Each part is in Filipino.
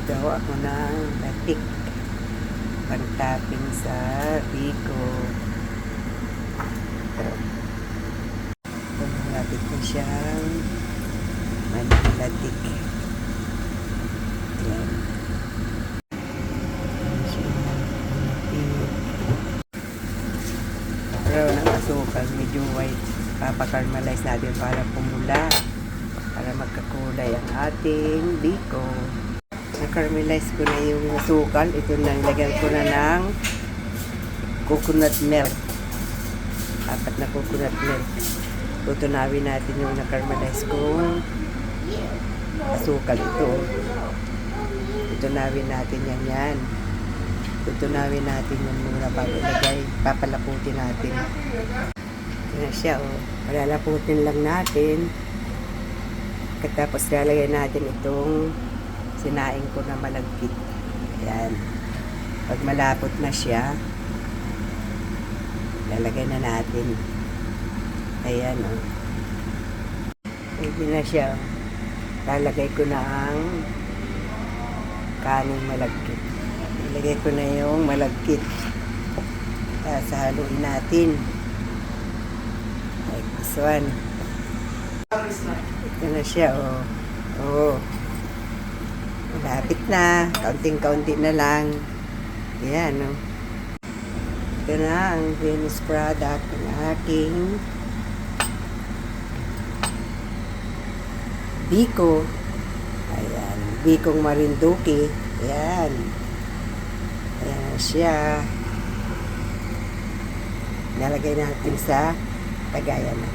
Gawa ko ng latik pang-topping sa biko. Malapit ko siyang manlatik. Ayan. Pero ng asukal, medyo white. Papakarmalize natin para pumula. Para magkakulay ang ating biko. Na-caramelize ko na yung asukal. Ito na, nilagyan ko na ng coconut milk. 4 na coconut milk. Tutunawin natin yung na-caramelize kong asukal. Tutunawin natin yan. Tutunawin natin yan muna bago ilagay. Papalaputin natin. Ito na siya, oh. Palalaputin lang natin. Katapos lalagay natin itong sinaing ko na malagkit. Ayan. Pag malapot na siya, lalagay na natin. Ayan, oh. Pwede na siya. Lalagay ko na ang kaning malagkit. Ilagay ko na yung malagkit. Haluin natin. Like this one. Ito na siya, oh. Oh. Malapit na. Kaunting-kaunti na lang. Ayan, oh. Ito na ang finished product ng aking biko. Ayan. Bikong Marinduque. Ayan. Ayan na siya. Nalagay natin sa tagayan na.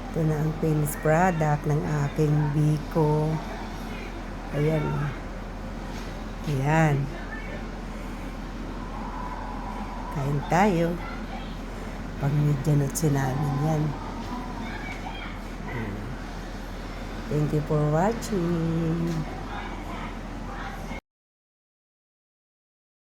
Ito na ang finished product ng aking biko. Ayan. Ayan. Kain tayo. Pag-midyanot namin yan. Thank you for watching.